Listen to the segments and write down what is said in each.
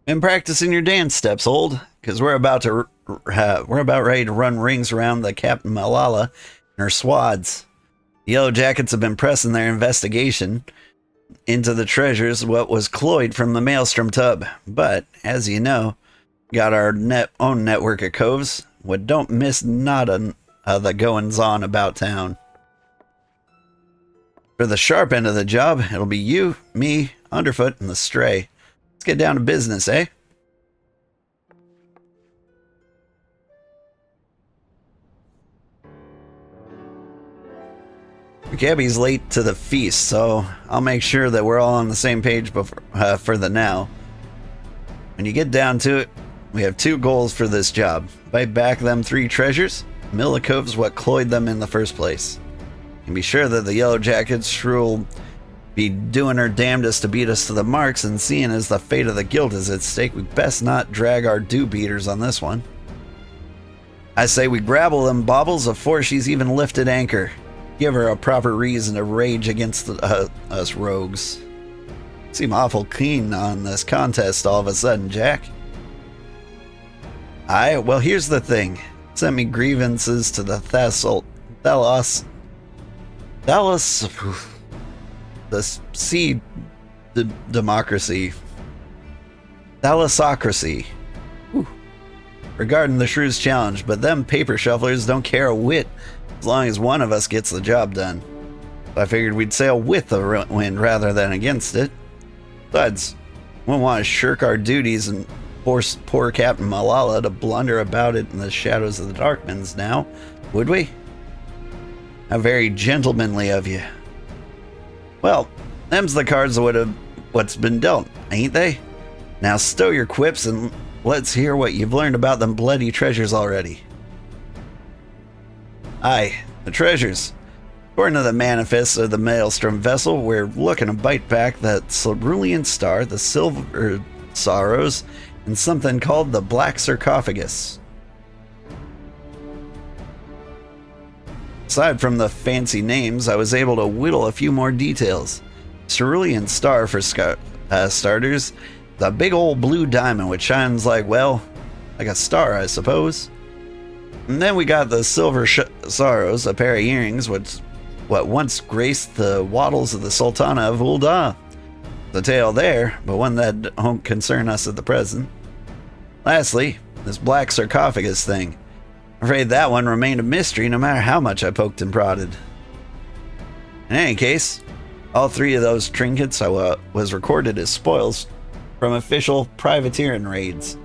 Been practicing your dance steps, old, because we're about ready to run rings around the Captain Malala and her swads. The Yellow Jackets have been pressing their investigation into the treasures what was cloyed from the Maelstrom tub, but as you know, got our own network of coves what don't miss nada of the goings on about town. For the sharp end of the job, it'll be you, me, Underfoot, and the Stray. Let's get down to business, eh? Gabby's late to the feast, so I'll make sure that we're all on the same page for the now. When you get down to it, we have two goals for this job. Bite back them three treasures, mill the coves what cloyed them in the first place. And be sure that the Yellow Jackets will be doing her damnedest to beat us to the marks, and seeing as the fate of the guild is at stake, we best not drag our do-beaters on this one. I say we grapple them baubles afore she's even lifted anchor. Give her a proper reason to rage against us rogues. Seem awful keen on this contest all of a sudden, Jack. Aye, well here's the thing. Sent me grievances to the the sea democracy. Thalassocracy. Regarding the Shrew's challenge, but them paper shufflers don't care a whit as long as one of us gets the job done. So I figured we'd sail with the wind rather than against it. Besides, we won't want to shirk our duties and force poor Captain Malala to blunder about it in the shadows of the Darkmans now, would we? How very gentlemanly of you. Well, them's the cards of what's been dealt, ain't they? Now stow your quips and let's hear what you've learned about them bloody treasures already. Aye, the treasures. According to the manifest of the Maelstrom vessel, we're looking to bite back that cerulean star, the silver sorrows, and something called the Black Sarcophagus. Aside from the fancy names, I was able to whittle a few more details. Cerulean star, for starters, the big old blue diamond which shines like a star, I suppose. And then we got the silver sorrows, a pair of earrings what once graced the wattles of the Sultana of Ul'dah. The tale there, but one that don't concern us at the present. Lastly, this black sarcophagus thing. I'm afraid that one remained a mystery no matter how much I poked and prodded. In any case, all three of those trinkets was recorded as spoils from official privateering raids.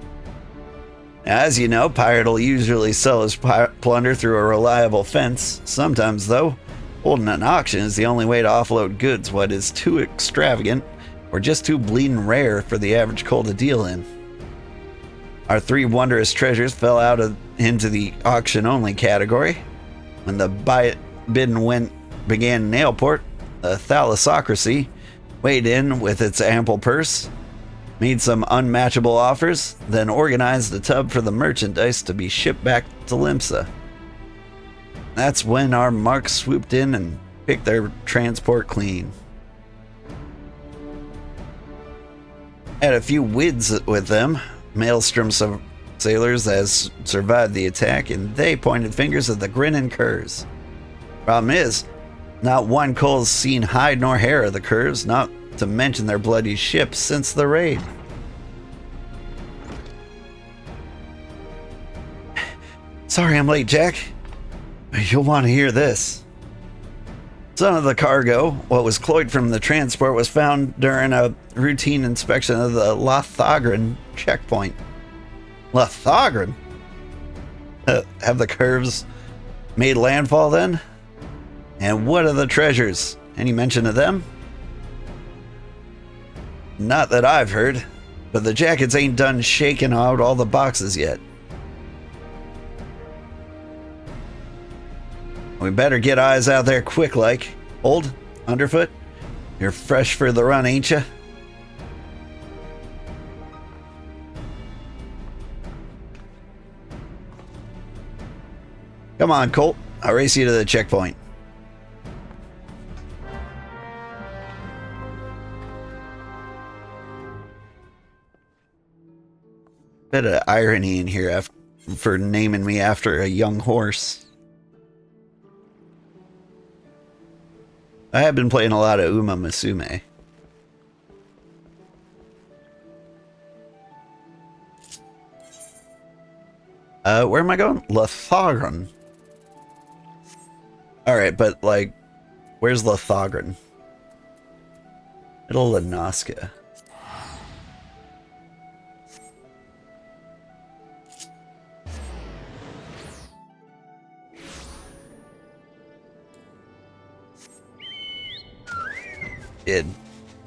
Now, as you know, pirate will usually sell his plunder through a reliable fence. Sometimes, though, holding an auction is the only way to offload goods what is too extravagant or just too bleeding rare for the average coal to deal in. Our three wondrous treasures fell out into the auction-only category. When the bid and began in Nailport, the Thalassocracy weighed in with its ample purse, made some unmatchable offers, then organized a tub for the merchandise to be shipped back to Limsa. That's when our marks swooped in and picked their transport clean. Had a few wids with them, Maelstrom sailors as survived the attack, and they pointed fingers at the grinning curs. Problem is, not one coal's seen hide nor hair of the curs, not to mention their bloody ships since the raid. Sorry I'm late, Jack. You'll want to hear this. Some of the cargo, what was cloyed from the transport, was found during a routine inspection of the Lothogran checkpoint. Lothogran? Have the curves made landfall then? And what are the treasures? Any mention of them? Not that I've heard, but the Jackets ain't done shaking out all the boxes yet. We better get eyes out there quick like. Old, Underfoot, you're fresh for the run, ain't ya? Come on, Colt. I'll race you to the checkpoint. Bit of irony in here for naming me after a young horse. I have been playing a lot of Uma Musume. Where am I going? Lothogran. Alright, but like, where's Lothogran? Middle of Nazca.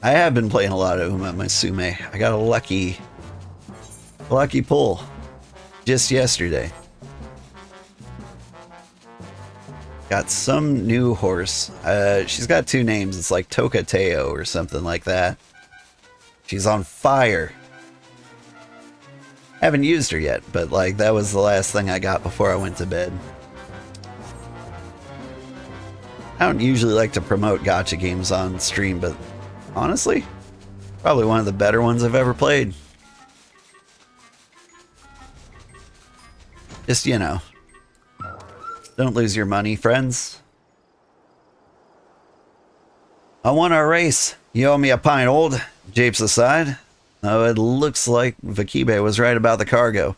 I have been playing a lot of Uma Musume. I got a lucky pull just yesterday. Got some new horse. She's got 2 names. It's like Tokateo or something like that. She's on fire. Haven't used her yet, but like that was the last thing I got before I went to bed. I don't usually like to promote gacha games on stream, but honestly, probably one of the better ones I've ever played. Just, you know, don't lose your money, friends. I won our race. You owe me a pint, old. Japes aside. Oh, it looks like Vakibe was right about the cargo.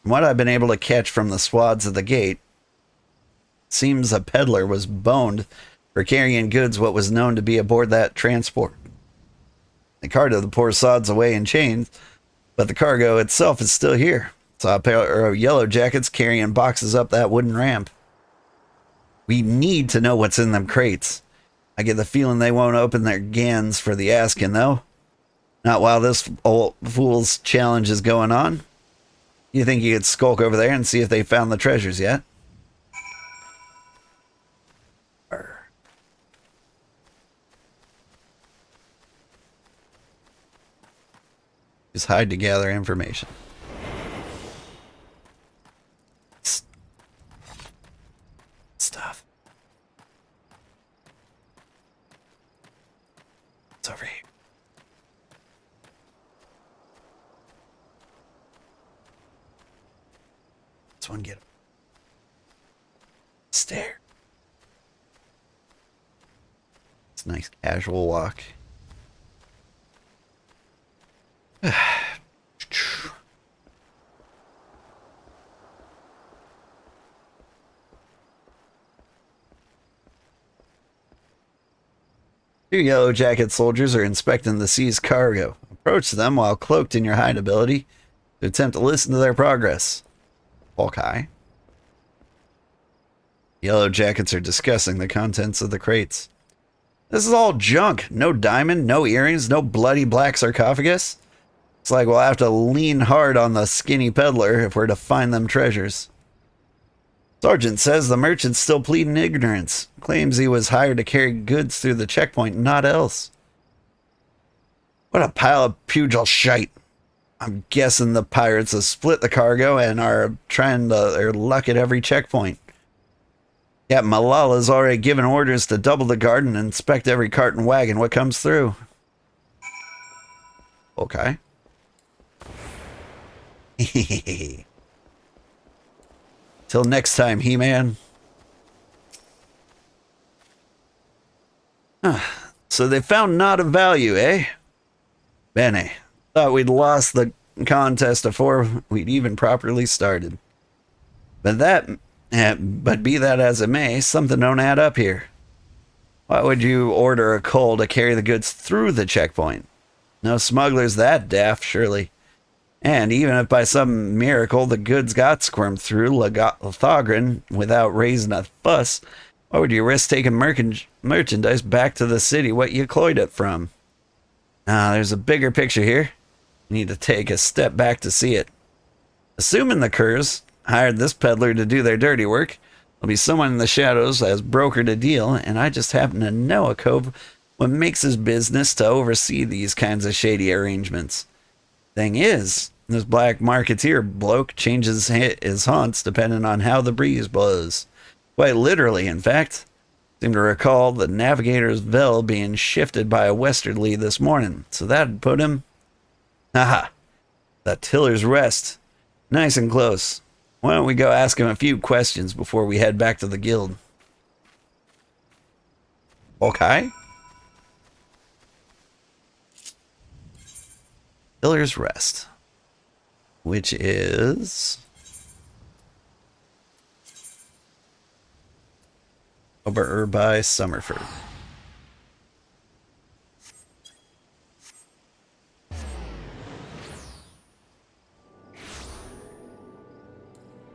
From what I've been able to catch from the swaths at the gate, seems a peddler was boned for carrying goods what was known to be aboard that transport. They carted the poor sods away in chains, but the cargo itself is still here. Saw a pair of yellow jackets carrying boxes up that wooden ramp. We need to know what's in them crates. I get the feeling they won't open their gans for the asking, though. Not while this old fool's challenge is going on. You think you could skulk over there and see if they found the treasures yet? Just hide to gather information. Stuff. It's over here. This one, get him. Stare. It's a nice casual walk. Two yellow jacket soldiers are inspecting the seized cargo. Approach them while cloaked in your hide ability to attempt to listen to their progress. Hawkeye. Yellow jackets are discussing the contents of the crates. This is all junk. No diamond, no earrings, no bloody black sarcophagus. It's like we'll have to lean hard on the skinny peddler if we're to find them treasures. Sergeant says the merchant's still pleading ignorance. Claims he was hired to carry goods through the checkpoint, not else. What a pile of pugil shite. I'm guessing the pirates have split the cargo and are trying their luck at every checkpoint. Captain Malala's already given orders to double the guard and inspect every cart and wagon what comes through. Okay. Till next time, He-Man. So they found not of value, eh? Bene. Thought we'd lost the contest before we'd even properly started. But be that as it may, something don't add up here. Why would you order a coal to carry the goods through the checkpoint? No smuggler's that daft, surely. And even if by some miracle the goods got squirmed through Lothogran without raising a fuss, why would you risk taking merchandise back to the city what you cloyed it from? There's a bigger picture here. You need to take a step back to see it. Assuming the curs hired this peddler to do their dirty work, there'll be someone in the shadows as brokered a deal, and I just happen to know a cove what makes his business to oversee these kinds of shady arrangements. Thing is, this black marketeer bloke changes his haunts depending on how the breeze blows. Quite literally, in fact. Seem to recall the navigator's bell being shifted by a westerly this morning, so that'd put him... Haha. That Tiller's Rest. Nice and close. Why don't we go ask him a few questions before we head back to the guild? Okay. Tiller's Rest. Which is... over by Summerford.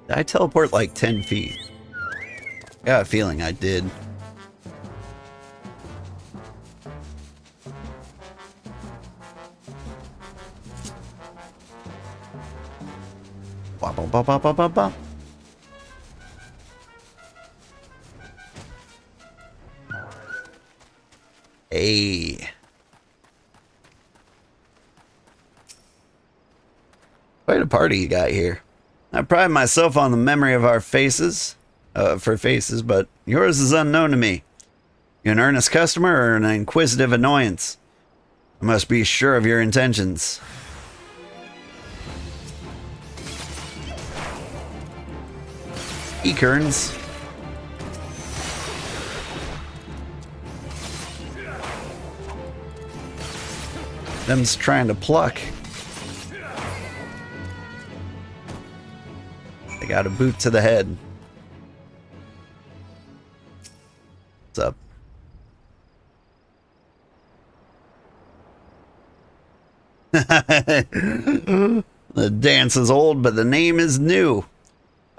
Did I teleport like 10 feet? Got a feeling I did. Bop, bop, bop, bop, bop, bop, bop. Hey. Quite a party you got here. I pride myself on the memory of our faces, but yours is unknown to me. You an earnest customer or an inquisitive annoyance? I must be sure of your intentions. Ekerns. Them's trying to pluck. They got a boot to the head. What's up? The dance is old, but the name is new.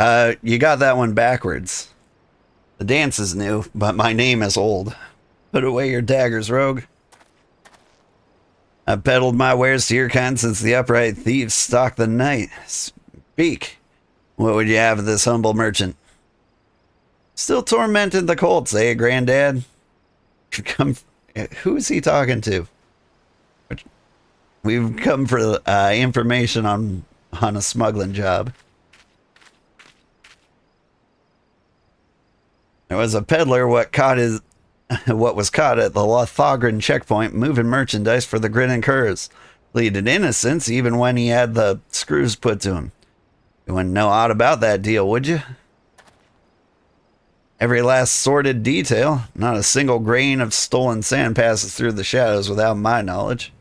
You got that one backwards. The dance is new, but my name is old. Put away your daggers, rogue. I've peddled my wares to your kind since the upright thieves stalked the night. Speak. What would you have of this humble merchant? Still tormented the colts, eh, Granddad? Who is he talking to? We've come for information on a smuggling job. There was a peddler what was caught at the Lothogran checkpoint moving merchandise for the Grinners. Pleaded innocence even when he had the screws put to him. You wouldn't know aught about that deal, would you? Every last sordid detail, not a single grain of stolen sand passes through the shadows without my knowledge.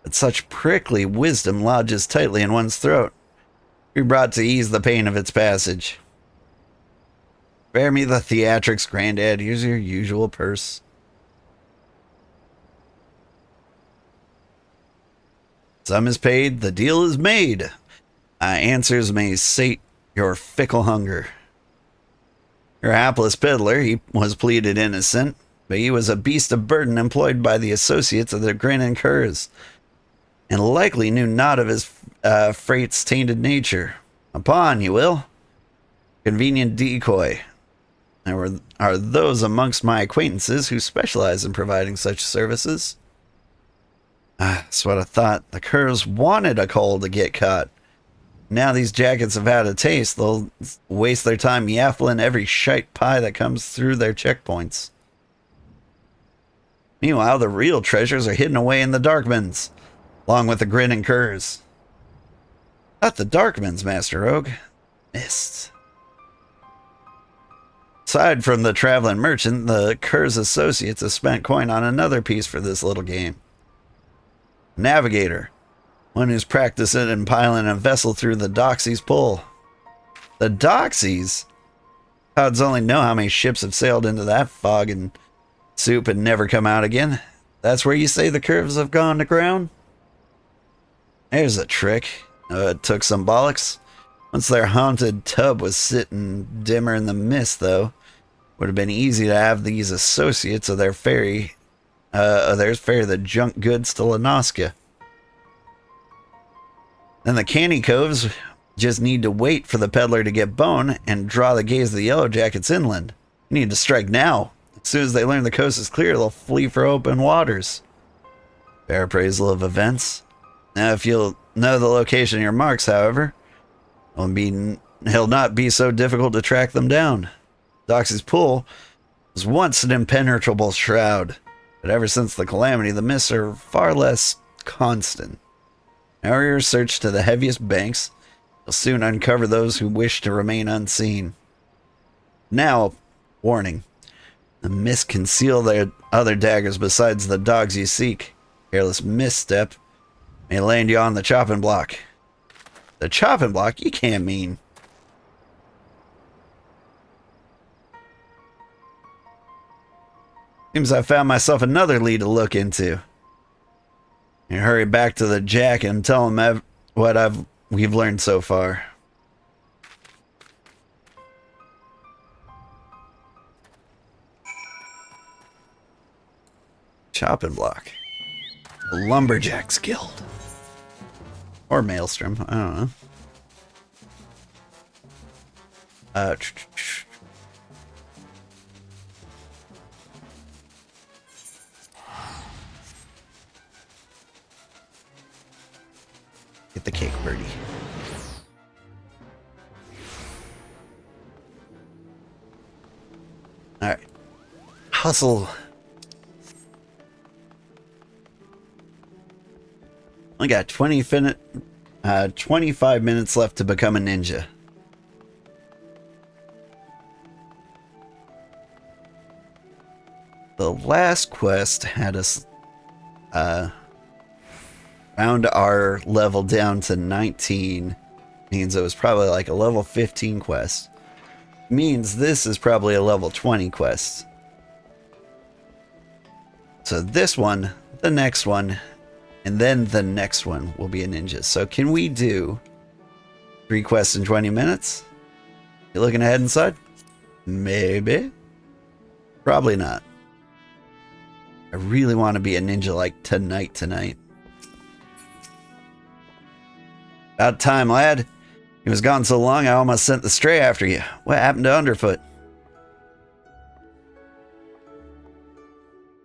But such prickly wisdom lodges tightly in one's throat. Be brought to ease the pain of its passage. Spare me the theatrics, Granddad. Here's your usual purse. Sum is paid, the deal is made. Answers may sate your fickle hunger. Your hapless peddler, he was pleaded innocent, but he was a beast of burden employed by the associates of the Grinners, and likely knew not of his freight's tainted nature. A pawn, you will. Convenient decoy. There are those amongst my acquaintances who specialize in providing such services. That's what I thought. The curs wanted a coal to get caught. Now these jackets have had a taste. They'll waste their time yaffling every shite pie that comes through their checkpoints. Meanwhile, the real treasures are hidden away in the Darkmans, along with the grinning curs. Not the Darkmans, Master Rogue. Missed. Aside from the traveling merchant, the curs associates have spent coin on another piece for this little game. Navigator. One who's practicing and piloting a vessel through the Doxies Pull. The Doxies? Gods only know how many ships have sailed into that fog and soup and never come out again. That's where you say the curves have gone to ground? There's a trick. It took some bollocks. Once their haunted tub was sitting dimmer in the mist, though, would have been easy to have these associates of their ferry the junk goods to Lanoska. Then the canny coves just need to wait for the peddler to get bone and draw the gaze of the yellow jackets inland. You need to strike now. As soon as they learn the coast is clear, they'll flee for open waters. Fair appraisal of events. Now, if you'll know the location of your marks, however, it'll not be so difficult to track them down. Doxy's Pool was once an impenetrable shroud, but ever since the calamity, the mists are far less constant. Narrow your search to the heaviest banks. You'll soon uncover those who wish to remain unseen. Now, warning. The mist conceal their other daggers besides the dogs you seek. Careless misstep may land you on the chopping block. The chopping block? You can't mean. Seems I found myself another lead to look into. You hurry back to the Jack and tell him what we've learned so far. Chopping block. The Lumberjacks Guild. Or Maelstrom, I don't know. Get the cake, birdie. Alright. Hustle. I got 25 minutes left to become a ninja. The last quest had us round our level down to 19. Means it was probably like a level 15 quest. Means this is probably a level 20 quest. So this one, the next one, and then the next one will be a ninja. So can we do 3 quests in 20 minutes? You looking ahead inside? Maybe. Probably not. I really want to be a ninja like tonight. About time, lad. He was gone so long I almost sent the stray after you. What happened to Underfoot?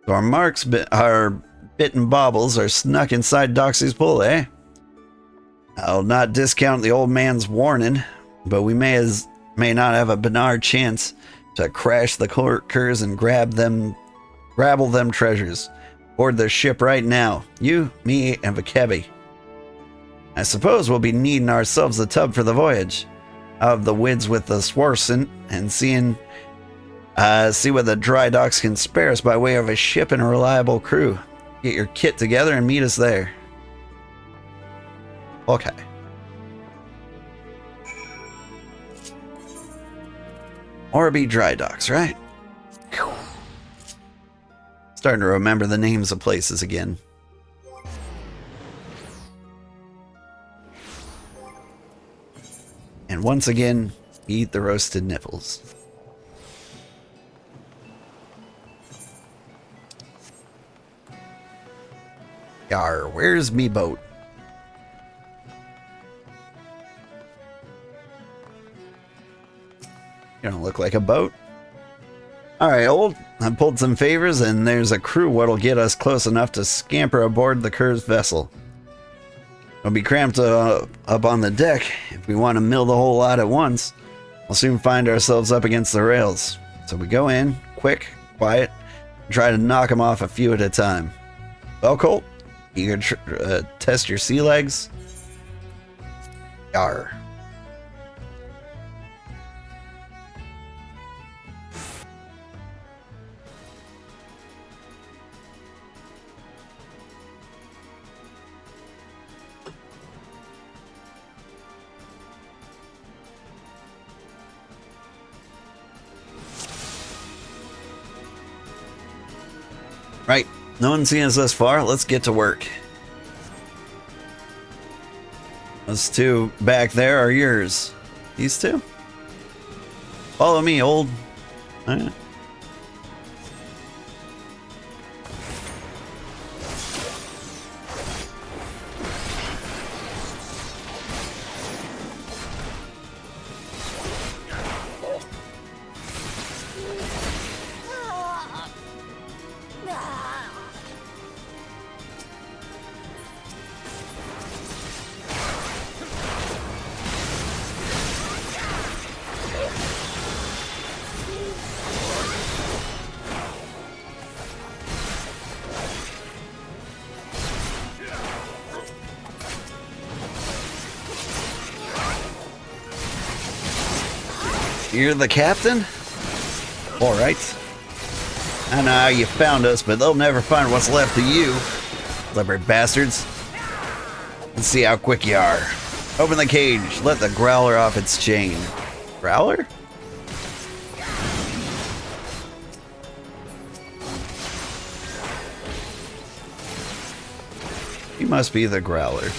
So our marks, our bitten baubles are snuck inside Doxy's pool, eh? I'll not discount the old man's warning, but we may not have a Bernard chance to crash the curs and grabble them treasures. Board their ship right now. You, me, and Vakebi. I suppose we'll be needing ourselves a tub for the voyage. Out of the wids with the Swarson and see what the dry docks can spare us by way of a ship and a reliable crew. Get your kit together and meet us there. Okay. Orby dry docks, right? Whew. Starting to remember the names of places again. And once again, eat the roasted nipples. Yar, where's me boat? You don't look like a boat. Alright, old. I pulled some favors and there's a crew what'll get us close enough to scamper aboard the Cur's vessel. We'll be cramped up on the deck if we want to mill the whole lot at once. We'll soon find ourselves up against the rails. So we go in, quick, quiet, and try to knock them off a few at a time. Well, Colt, you can test your sea legs? Yarr. Right, no one's seen us thus far. Let's get to work. Those two back there are yours. These two? Follow me, old. All right. You're the captain? Alright. I know how you found us, but they'll never find what's left of you. Leopard bastards. Let's see how quick you are. Open the cage. Let the growler off its chain. Growler? He must be the growler.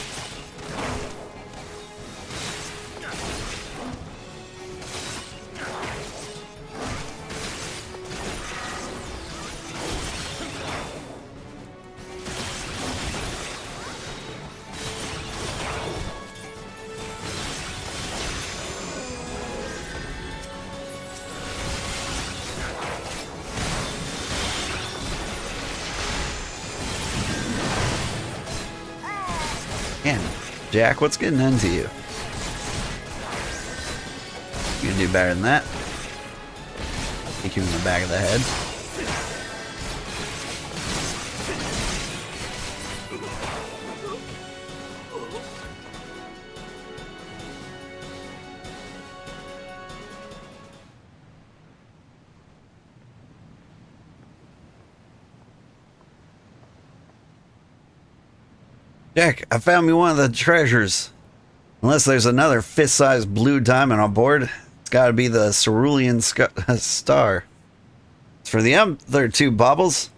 Jack, what's getting into you? You can do better than that. Kick you in the back of the head. Jack, I found me one of the treasures. Unless there's another fist-sized blue diamond on board, it's got to be the cerulean star. As for the other two baubles,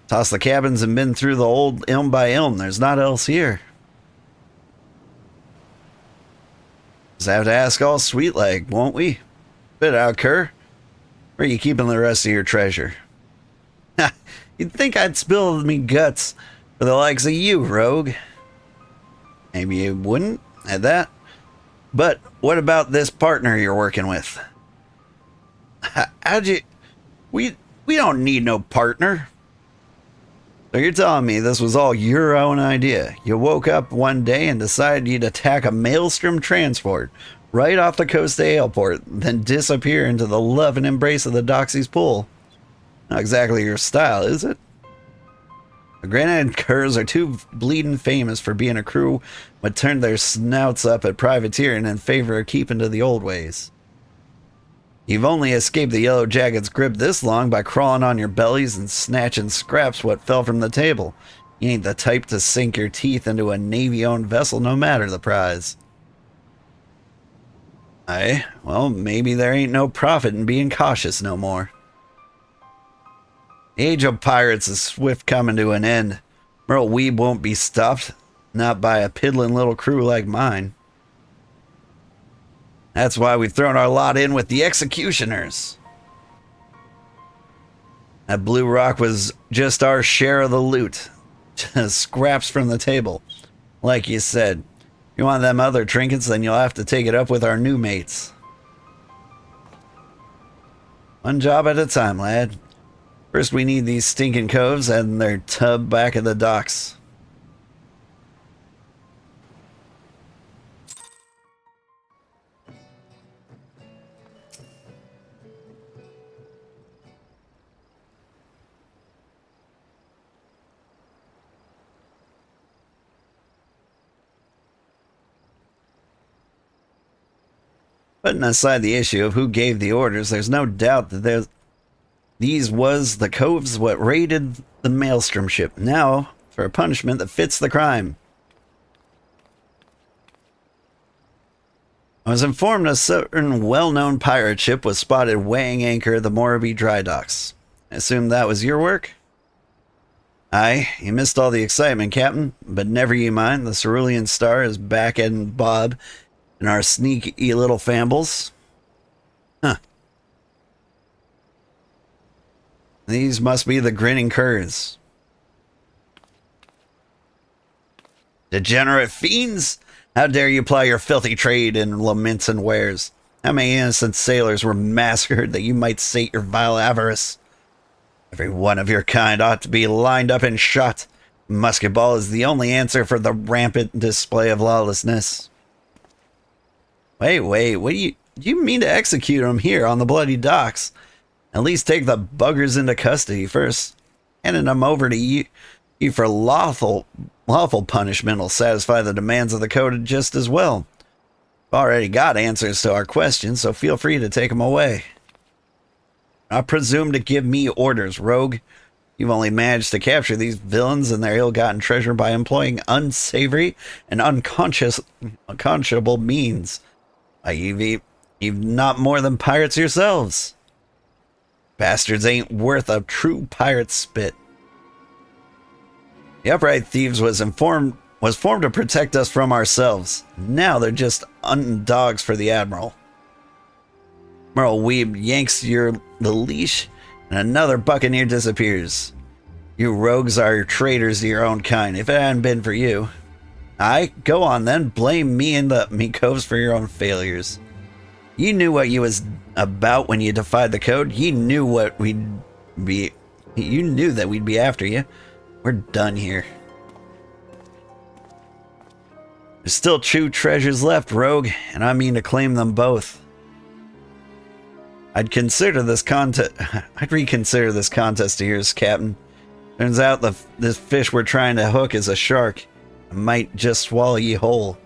toss the cabins and been through the old ilm by ilm. There's not else here. Just have to ask all sweet like, won't we? Spit out, cur. Where are you keeping the rest of your treasure? You'd think I'd spill me guts for the likes of you, rogue. Maybe you wouldn't at that. But what about this partner you're working with? How'd you... We don't need no partner. So you're telling me this was all your own idea. You woke up one day and decided you'd attack a maelstrom transport right off the coast of Aleport, then disappear into the love and embrace of the Doxy's pool. Not exactly your style, is it? The Granite Curs are too bleeding famous for being a crew but turned their snouts up at privateering in favor of keeping to the old ways. You've only escaped the Yellow Jacket's grip this long by crawling on your bellies and snatching scraps what fell from the table. You ain't the type to sink your teeth into a Navy-owned vessel no matter the prize. Aye, well, maybe there ain't no profit in being cautious no more. The age of pirates is swift coming to an end. Merle Weeb won't be stopped, not by a piddling little crew like mine. That's why we've thrown our lot in with the executioners. That blue rock was just our share of the loot. Just scraps from the table. Like you said, if you want them other trinkets, then you'll have to take it up with our new mates. One job at a time, lad. First, we need these stinking coves and their tub back at the docks. Putting aside the issue of who gave the orders, there's no doubt that these was the coves what raided the Maelstrom ship. Now, for a punishment that fits the crime. I was informed a certain well-known pirate ship was spotted weighing anchor at the Morrowby dry docks. I assume that was your work? Aye, you missed all the excitement, Captain, but never you mind. The Cerulean Star is back and Bob and our sneaky little fambles. Huh. These must be the grinning curs. Degenerate fiends! How dare you ply your filthy trade in laments and wares? How many innocent sailors were massacred that you might sate your vile avarice? Every one of your kind ought to be lined up and shot. Musket ball is the only answer for the rampant display of lawlessness. Wait, what do you mean to execute them here on the bloody docks? At least take the buggers into custody first. Handing them over to you for lawful punishment will satisfy the demands of the code just as well. Already got answers to our questions, so feel free to take them away. I presume to give me orders, Rogue. You've only managed to capture these villains and their ill-gotten treasure by employing unsavory and unconscionable means. You've not more than pirates yourselves. Bastards ain't worth a true pirate's spit. The Upright Thieves was formed to protect us from ourselves. Now they're just dogs for the Admiral. Merle Weeb yanks the leash, and another buccaneer disappears. You rogues are traitors to your own kind, if it hadn't been for you. Aye, go on then, blame me and me coves for your own failures. You knew what you was about when you defied the code. You knew that we'd be after you. We're done here. There's still true treasures left, Rogue, and I mean to claim them both. I'd reconsider this contest of yours, Captain. Turns out this fish we're trying to hook is a shark. It might just swallow ye whole.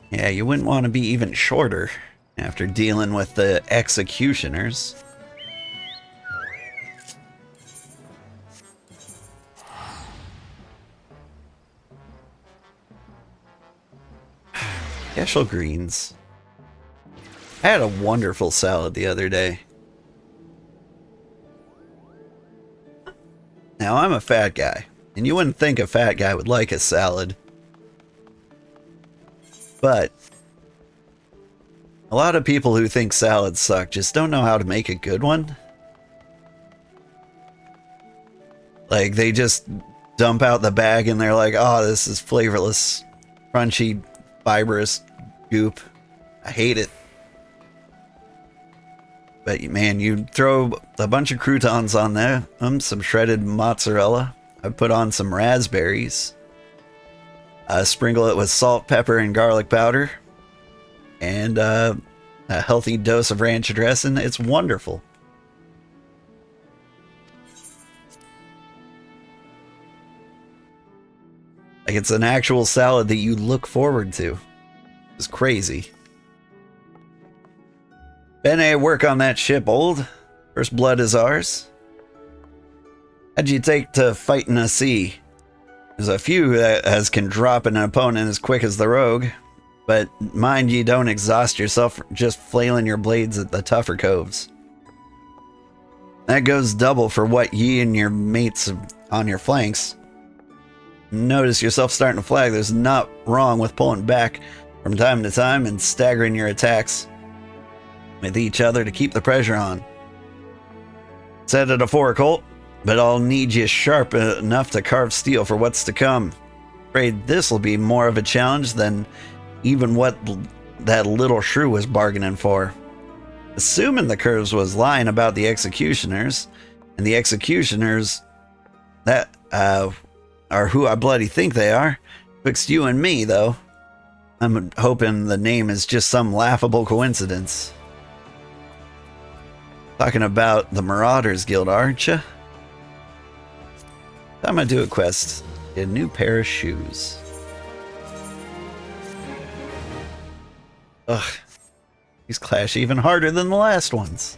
Yeah, you wouldn't want to be even shorter after dealing with the executioners. Cashel greens. I had a wonderful salad the other day. Now, I'm a fat guy, and you wouldn't think a fat guy would like a salad. But a lot of people who think salads suck just don't know how to make a good one. Like, they just dump out the bag and they're like, oh, this is flavorless, crunchy, fibrous goop. I hate it. But man, you throw a bunch of croutons on there, some shredded mozzarella. I put on some raspberries. Sprinkle it with salt, pepper, and garlic powder. And a healthy dose of ranch dressing. It's wonderful. Like, it's an actual salad that you look forward to. It's crazy. Bene, work on that ship, old. First blood is ours. How'd you take to fighting a sea? There's a few as can drop an opponent as quick as the rogue. But mind you, don't exhaust yourself just flailing your blades at the tougher coves. That goes double for what ye and your mates on your flanks. Notice yourself starting to flag. There's not wrong with pulling back from time to time and staggering your attacks with each other to keep the pressure on. Said it afore, Colt, but I'll need you sharp enough to carve steel for what's to come. Afraid this'll be more of a challenge than even what that little shrew was bargaining for. Assuming the curves was lying about the executioners, and the executioners that are who I bloody think they are, twixt you and me, though. I'm hoping the name is just some laughable coincidence. Talking about the Marauders Guild, aren't you? Time I do a quest. Get a new pair of shoes. Ugh. These clash even harder than the last ones.